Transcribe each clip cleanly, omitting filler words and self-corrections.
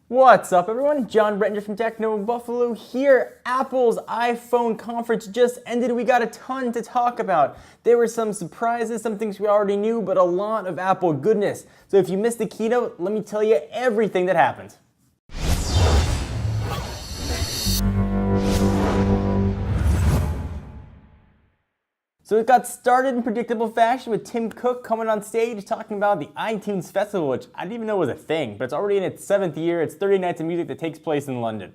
What's up, everyone? John Brettinger from Techno Buffalo here. Apple's iPhone conference just ended. We got a ton to talk about. There were some surprises, some things we already knew, but a lot of Apple goodness. So if you missed the keynote, let me tell you everything that happened. So it got started in predictable fashion with Tim Cook coming on stage talking about the iTunes Festival, which I didn't even know was a thing, but it's already in its 7th year. It's 30 nights of music that takes place in London.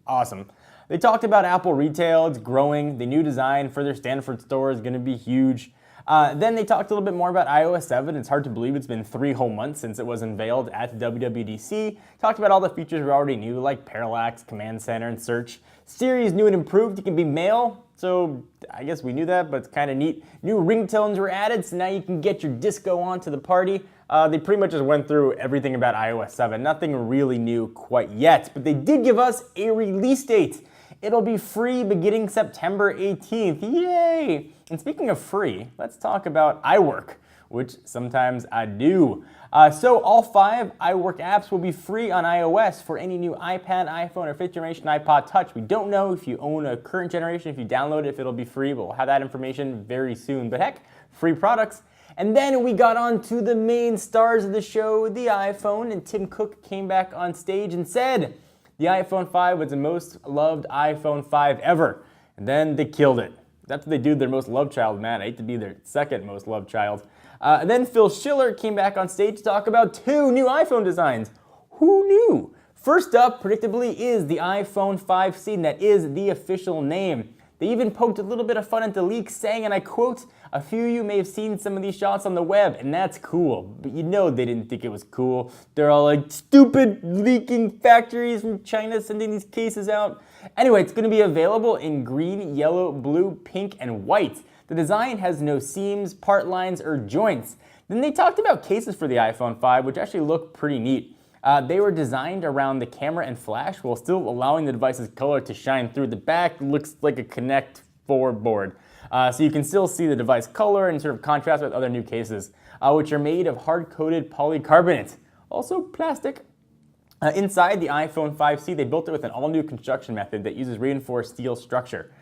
Awesome. They talked about Apple retail, it's growing, the new design for their Stanford store is going to be huge. Then they talked a little bit more about iOS 7. It's hard to believe it's been 3 whole months since it was unveiled at WWDC. Talked about all the features we already knew, like Parallax, Command Center, and Search. Siri is new and improved. You can be male, so I guess we knew that, but it's kind of neat. New ringtones were added, so now you can get your disco on to the party. They pretty much just went through everything about iOS 7. Nothing really new quite yet, but they did give us a release date. It'll be free beginning September 18th. Yay! And speaking of free, let's talk about iWork, which sometimes I do. So all 5 iWork apps will be free on iOS for any new iPad, iPhone, or 5th generation iPod Touch. We don't know if you own a current generation, if you download it, if it'll be free, but we'll have that information very soon. But heck, free products. And then we got on to the main stars of the show, the iPhone, and Tim Cook came back on stage and said the iPhone 5 was the most loved iPhone 5 ever. And then they killed it. That's what they do to their most loved child. Man, I hate to be their second most loved child. And then Phil Schiller came back on stage to talk about 2 new iPhone designs. Who knew? First up, predictably, is the iPhone 5C, and that is the official name. They even poked a little bit of fun at the leak, saying, and I quote, "A few of you may have seen some of these shots on the web, and that's cool." But you know they didn't think it was cool. They're all like, stupid leaking factories from China sending these cases out. Anyway, it's going to be available in green, yellow, blue, pink, and white. The design has no seams, part lines, or joints. Then they talked about cases for the iPhone 5, which actually look pretty neat. They were designed around the camera and flash while still allowing the device's color to shine through. The back looks like a Connect 4 board. So you can still see the device color and sort of contrast with other new cases, which are made of hard-coated polycarbonate. Also plastic. Inside the iPhone 5C, they built it with an all-new construction method that uses reinforced steel structure.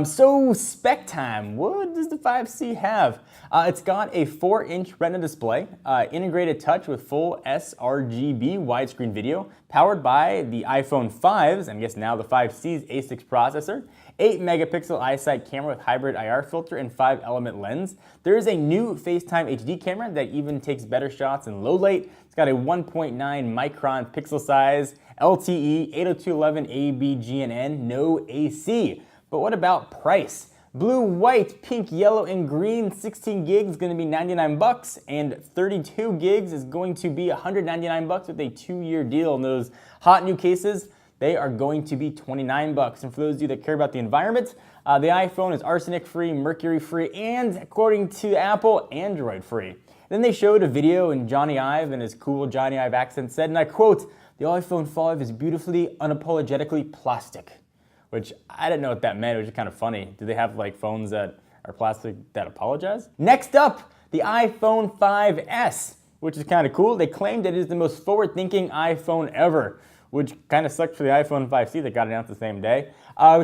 So spec time, what does the 5C have? It's got a 4-inch Retina display, integrated touch with full sRGB widescreen video, powered by the iPhone 5's, and I guess now the 5C's A6 processor, 8-megapixel iSight camera with hybrid IR filter and 5-element lens. There is a new FaceTime HD camera that even takes better shots in low light. It's got a 1.9 micron pixel size, LTE, 802.11 ABGNN, no AC. But what about price? Blue, white, pink, yellow, and green, 16 gigs is going to be $99, and 32 gigs is going to be $199 with a 2-year deal. And those hot new cases, they are going to be $29. And for those of you that care about the environment, the iPhone is arsenic-free, mercury-free, and according to Apple, Android-free. Then they showed a video, and Johnny Ive, in his cool Johnny Ive accent, said, and I quote, "The iPhone 5 is beautifully, unapologetically plastic." Which I didn't know what that meant. It was just kind of funny. Do they have like phones that are plastic that apologize? Next up, the iPhone 5S, which is kind of cool. They claimed it is the most forward-thinking iPhone ever, which kind of sucked for the iPhone 5C that got announced the same day.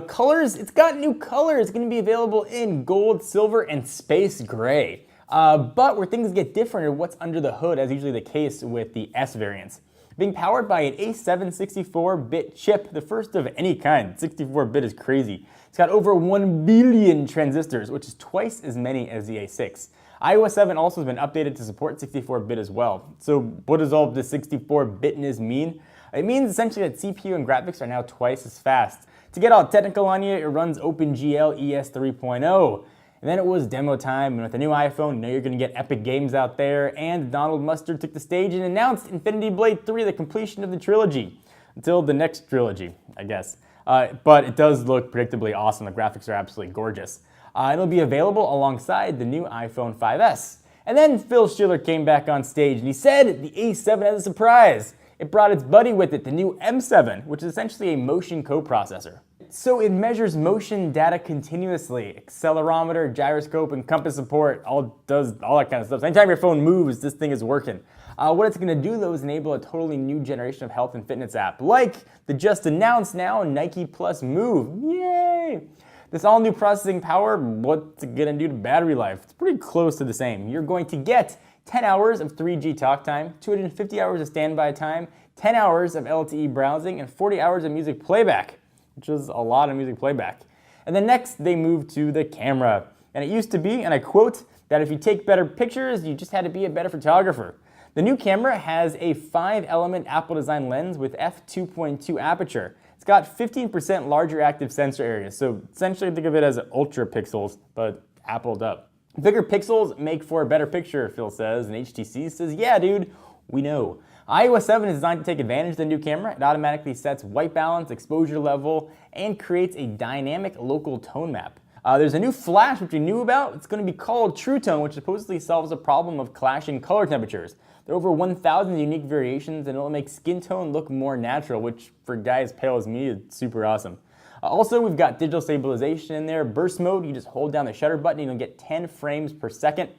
Colors, it's got new colors. It's going to be available in gold, silver, and space gray. But where things get different are what's under the hood, as usually the case with the S variants. Being powered by an A7 64-bit chip, the first of any kind. 64-bit is crazy. It's got over 1 billion transistors, which is twice as many as the A6. iOS 7 also has been updated to support 64-bit as well. So what does all this 64-bitness mean? It means essentially that CPU and graphics are now twice as fast. To get all technical on you, it runs OpenGL ES 3.0. And then it was demo time, and with the new iPhone, you know you're going to get epic games out there, and Donald Mustard took the stage and announced Infinity Blade 3, the completion of the trilogy. Until the next trilogy, I guess. But it does look predictably awesome. The graphics are absolutely gorgeous. It'll be available alongside the new iPhone 5S. And then Phil Schiller came back on stage, and he said the A7 has a surprise. It brought its buddy with it, the new M7, which is essentially a motion coprocessor. So it measures motion data continuously. Accelerometer, gyroscope, and compass support, all does all that kind of stuff. So anytime your phone moves, this thing is working. What it's going to do, though, is enable a totally new generation of health and fitness app, like the just announced now Nike Plus Move. Yay! This all-new processing power, what's it going to do to battery life? It's pretty close to the same. You're going to get 10 hours of 3G talk time, 250 hours of standby time, 10 hours of LTE browsing, and 40 hours of music playback, which is a lot of music playback. And then next, they moved to the camera. And it used to be, and I quote, that if you take better pictures, you just had to be a better photographer. The new camera has a 5-element Apple design lens with f2.2 aperture. It's got 15% larger active sensor area, so essentially think of it as ultra pixels, but appled up. Bigger pixels make for a better picture, Phil says, and HTC says, yeah, dude, we know. iOS 7 is designed to take advantage of the new camera. It automatically sets white balance, exposure level, and creates a dynamic local tone map. There's a new flash which we knew about. It's going to be called True Tone, which supposedly solves a problem of clashing color temperatures. There are over 1,000 unique variations, and it'll make skin tone look more natural, which for guys pale as me is super awesome. Also, we've got digital stabilization in there. Burst mode, you just hold down the shutter button and you'll get 10 frames per second.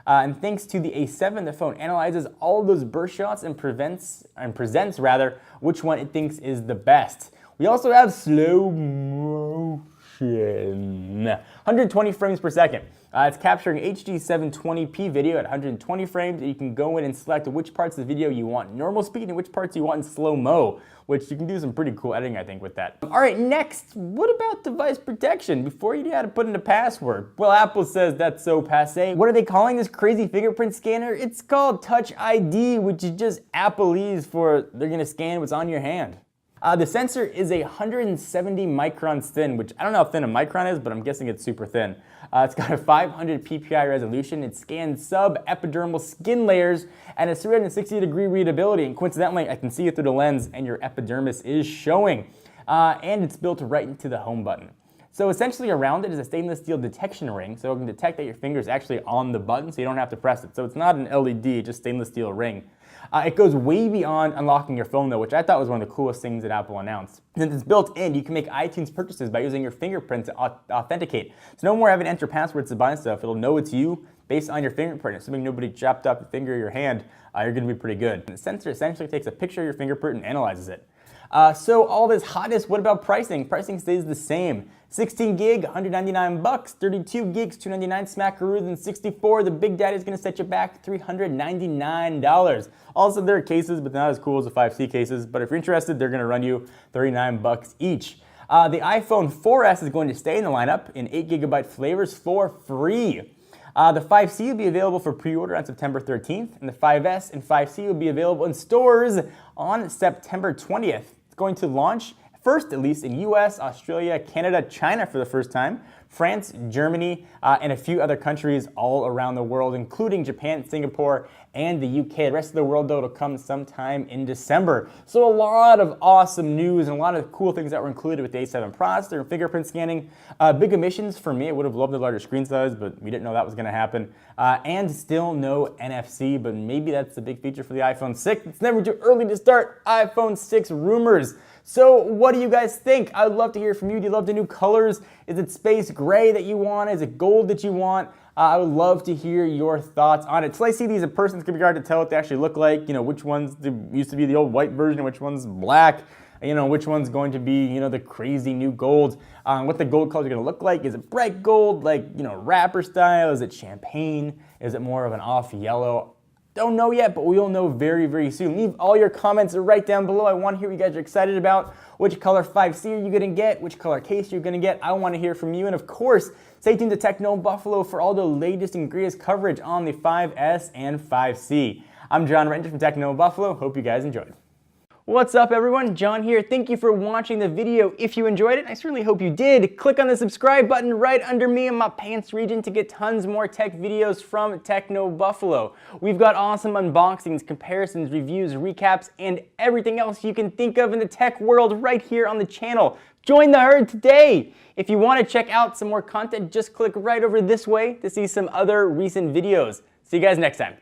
And thanks to the A7, the phone analyzes all of those burst shots and presents which one it thinks is the best. We also have slow motion, 120 frames per second. It's capturing HD 720p video at 120 frames, and you can go in and select which parts of the video you want normal speed and which parts you want in slow-mo, which you can do some pretty cool editing, I think, with that. All right, next, what about device protection? Before you had to put in a password. Well, Apple says that's so passé. What are they calling this crazy fingerprint scanner? It's called Touch ID, which is just Appleese for they're gonna scan what's on your hand. The sensor is 170 microns thin, which I don't know how thin a micron is, but I'm guessing it's super thin. It's got a 500 ppi resolution. It scans sub-epidermal skin layers and a 360-degree readability. And coincidentally, I can see it through the lens, and your epidermis is showing. And it's built right into the home button. So essentially around it is a stainless steel detection ring, so it can detect that your finger is actually on the button, so you don't have to press it. So it's not an LED, just stainless steel ring. It goes way beyond unlocking your phone though, which I thought was one of the coolest things that Apple announced. Since it's built in, you can make iTunes purchases by using your fingerprint to authenticate. So no more having to enter passwords to buy stuff. It'll know it's you based on your fingerprint. Assuming nobody chopped off your finger or your hand, you're gonna be pretty good. And the sensor essentially takes a picture of your fingerprint and analyzes it. So all this hotness, what about pricing? Pricing stays the same. 16 gig, $199, 32 gigs, $299, smackaroos, and 64, the Big Daddy is going to set you back $399. Also, there are cases, but they're not as cool as the 5C cases, but if you're interested, they're going to run you $39 each. The iPhone 4S is going to stay in the lineup in 8GB flavors for free. The 5C will be available for pre-order on September 13th, and the 5S and 5C will be available in stores on September 20th. It's going to launch first, at least, in US, Australia, Canada, China for the first time, France, Germany, and a few other countries all around the world, including Japan, Singapore, and the UK. The rest of the world, though, will come sometime in December. So a lot of awesome news and a lot of cool things that were included with the A7 processor and fingerprint scanning. Big omissions for me. I would have loved a larger screen size, but we didn't know that was going to happen. And still no NFC, but maybe that's the big feature for the iPhone 6. It's never too early to start iPhone 6 rumors. So what do you guys think? I'd love to hear from you. Do you love the new colors? Is it space gray that you want? Is it gold that you want? I would love to hear your thoughts on it. Till I see these in person, it's going to be hard to tell what they actually look like. You know, which ones used to be the old white version, which one's black. You know, which one's going to be, you know, the crazy new gold. What the gold colors are going to look like. Is it bright gold, like, you know, wrapper style? Is it champagne? Is it more of an off yellow? Don't know yet, but we'll know very, very soon. Leave all your comments right down below. I want to hear what you guys are excited about. Which color 5C are you going to get? Which color case you're going to get? I want to hear from you. And of course, stay tuned to Techno Buffalo for all the latest and greatest coverage on the 5S and 5C. I'm John Renter from Techno Buffalo. Hope you guys enjoyed. What's up, everyone? John here. Thank you for watching the video. If you enjoyed it, I certainly hope you did. Click on the subscribe button right under me in my pants region to get tons more tech videos from Techno Buffalo. We've got awesome unboxings, comparisons, reviews, recaps, and everything else you can think of in the tech world right here on the channel. Join the herd today! If you want to check out some more content, just click right over this way to see some other recent videos. See you guys next time.